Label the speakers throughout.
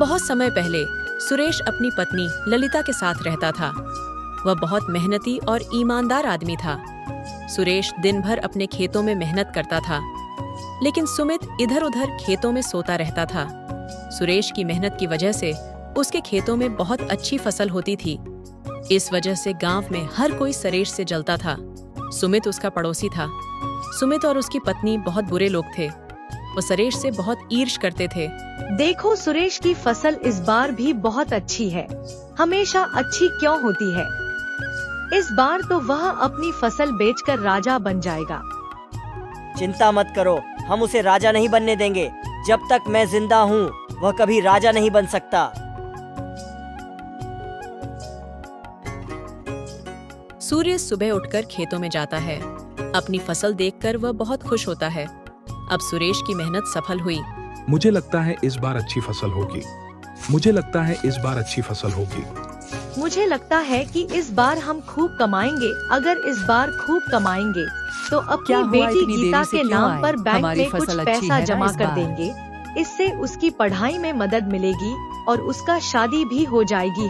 Speaker 1: बहुत समय पहले सुरेश अपनी पत्नी ललिता के साथ रहता था। वह बहुत मेहनती और ईमानदार आदमी था। सुरेश दिन भर अपने खेतों में मेहनत करता था, लेकिन सुमित इधर-उधर खेतों में सोता रहता था। सुरेश की मेहनत की वजह से उसके खेतों में बहुत अच्छी फसल होती थी। इस वजह से गांव में हर कोई सुरेश से जलता था। सुमित उसका पड़ोसी था। सुमित और उसकी पत्नी बहुत बुरे लोग थे। वो सुरेश से बहुत ईर्ष्या करते थे।
Speaker 2: देखो, सुरेश की फसल इस बार भी बहुत अच्छी है। हमेशा अच्छी क्यों होती है? इस बार तो वह अपनी फसल बेचकर राजा बन जाएगा।
Speaker 3: चिंता मत करो, हम उसे राजा नहीं बनने देंगे। जब तक मैं जिंदा हूँ वह कभी राजा नहीं बन सकता।
Speaker 1: सूर्य सुबह उठकर खेतों में जाता है। अपनी फसल देखकर वह बहुत खुश होता है। अब सुरेश की मेहनत सफल हुई।
Speaker 4: मुझे लगता है इस बार अच्छी फसल होगी। मुझे लगता है इस बार अच्छी फसल होगी।
Speaker 2: मुझे लगता है कि इस बार हम खूब कमाएंगे। अगर इस बार खूब कमाएंगे तो अपनी बेटी गीता के नाम पर बैंक में कुछ पैसा जमा कर देंगे। इससे उसकी पढ़ाई में मदद मिलेगी और उसका शादी भी हो जाएगी।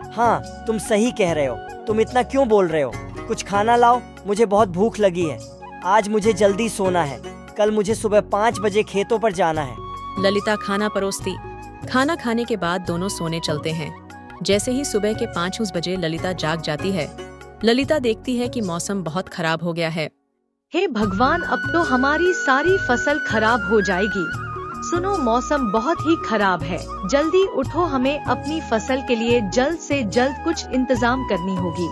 Speaker 3: हाँ, तुम सही कह रहे हो। तुम इतना क्यों बोल रहे हो? कुछ खाना लाओ, मुझे बहुत भूख लगी है। आज मुझे जल्दी सोना है। कल मुझे सुबह 5 बजे खेतों पर जाना है।
Speaker 1: ललिता खाना परोसती। खाना खाने के बाद दोनों सोने चलते हैं। जैसे ही सुबह के 5 बजे ललिता जाग जाती है। ललिता देखती है कि मौसम बहुत खराब हो गया है।
Speaker 2: हे भगवान, अब तो हमारी सारी फसल खराब हो जाएगी। सुनो, मौसम बहुत ही खराब है। जल्दी उठो, हमें अपनी फसल के लिए जल्द से जल्द कुछ इंतजाम करनी होगी।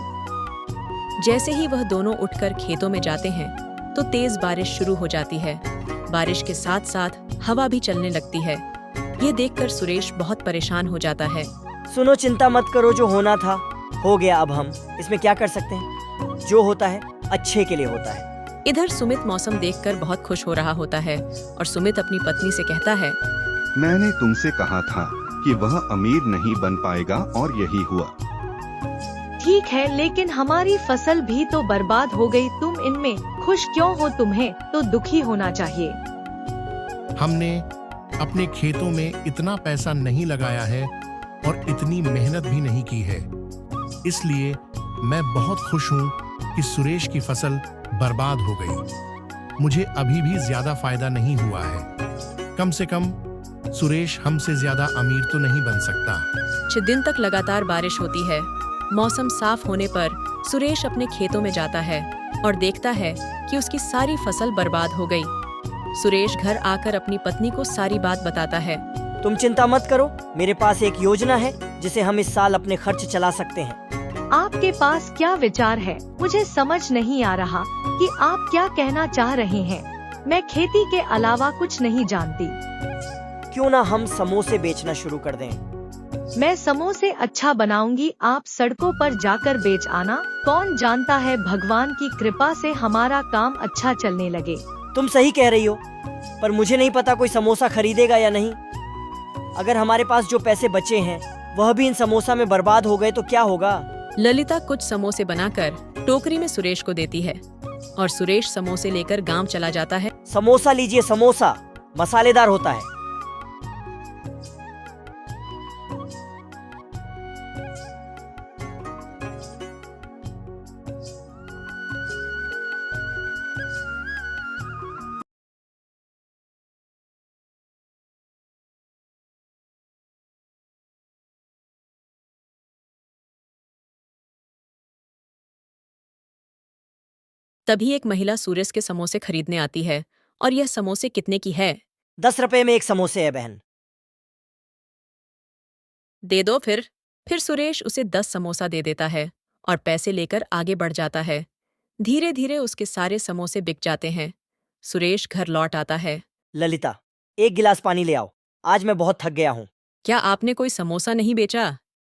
Speaker 1: जैसे ही वह दोनों उठकर खेतों में जाते हैं तो तेज बारिश शुरू हो जाती है। बारिश के साथ साथ हवा भी चलने लगती है। ये देखकर सुरेश बहुत परेशान हो जाता है।
Speaker 3: सुनो, चिंता मत करो, जो होना था हो गया। अब हम इसमें क्या कर सकते हैं? जो होता है अच्छे के लिए होता है।
Speaker 1: इधर सुमित मौसम देखकर बहुत खुश हो रहा होता है और सुमित अपनी पत्नी से कहता है,
Speaker 5: मैंने तुमसे कहा था कि वह अमीर नहीं बन पाएगा और यही हुआ।
Speaker 2: ठीक है, लेकिन हमारी फसल भी तो बर्बाद हो गई। तुम इनमें खुश क्यों हो? तुम्हें तो दुखी होना चाहिए।
Speaker 6: हमने अपने खेतों में इतना पैसा नहीं लगाया है और इतनी मेहनत भी नहीं की है। इसलिए मैं बहुत खुश हूँ कि सुरेश की फसल बर्बाद हो गई। मुझे अभी भी ज्यादा फायदा नहीं हुआ है। कम से कम सुरेश हमसे ज्यादा अमीर तो नहीं बन सकता।
Speaker 1: 6 दिन तक लगातार बारिश होती है। मौसम साफ होने पर सुरेश अपने खेतों में जाता है और देखता है कि उसकी सारी फसल बर्बाद हो गई। सुरेश घर आकर अपनी पत्नी को सारी बात बताता है।
Speaker 3: तुम चिंता मत करो, मेरे पास एक योजना है जिसे हम इस साल अपने खर्च चला सकते हैं।
Speaker 2: आपके पास क्या विचार है? मुझे समझ नहीं आ रहा कि आप क्या कहना चाह रहे हैं। मैं खेती के अलावा कुछ नहीं जानती।
Speaker 3: क्यों ना हम समोसे बेचना शुरू कर दें?
Speaker 2: मैं समोसे अच्छा बनाऊंगी, आप सड़कों पर जाकर बेच आना। कौन जानता है, भगवान की कृपा से हमारा काम अच्छा चलने लगे।
Speaker 3: तुम सही कह रही हो, पर मुझे नहीं पता कोई समोसा खरीदेगा या नहीं। अगर हमारे पास जो पैसे बचे हैं वह भी इन समोसा में बर्बाद हो गए तो क्या होगा?
Speaker 1: ललिता कुछ समोसे बनाकर टोकरी में सुरेश को देती है और सुरेश समोसे लेकर गांव चला जाता है।
Speaker 3: समोसा लीजिए, समोसा मसालेदार होता है।
Speaker 1: तभी एक महिला सुरेश के समोसे खरीदने आती है और यह समोसे कितने की है?
Speaker 3: 10 रुपए में एक समोसे है बहन।
Speaker 1: दे दो फिर सुरेश उसे 10 समोसा दे देता है और पैसे लेकर आगे बढ़ जाता है। धीरे धीरे उसके सारे समोसे बिक जाते हैं। सुरेश घर लौट आता है।
Speaker 3: ललिता, 1 गिलास पानी ले आओ। आज मैं बहुत थक गया हूँ।
Speaker 1: क्या आपने कोई समोसा नहीं बेचा?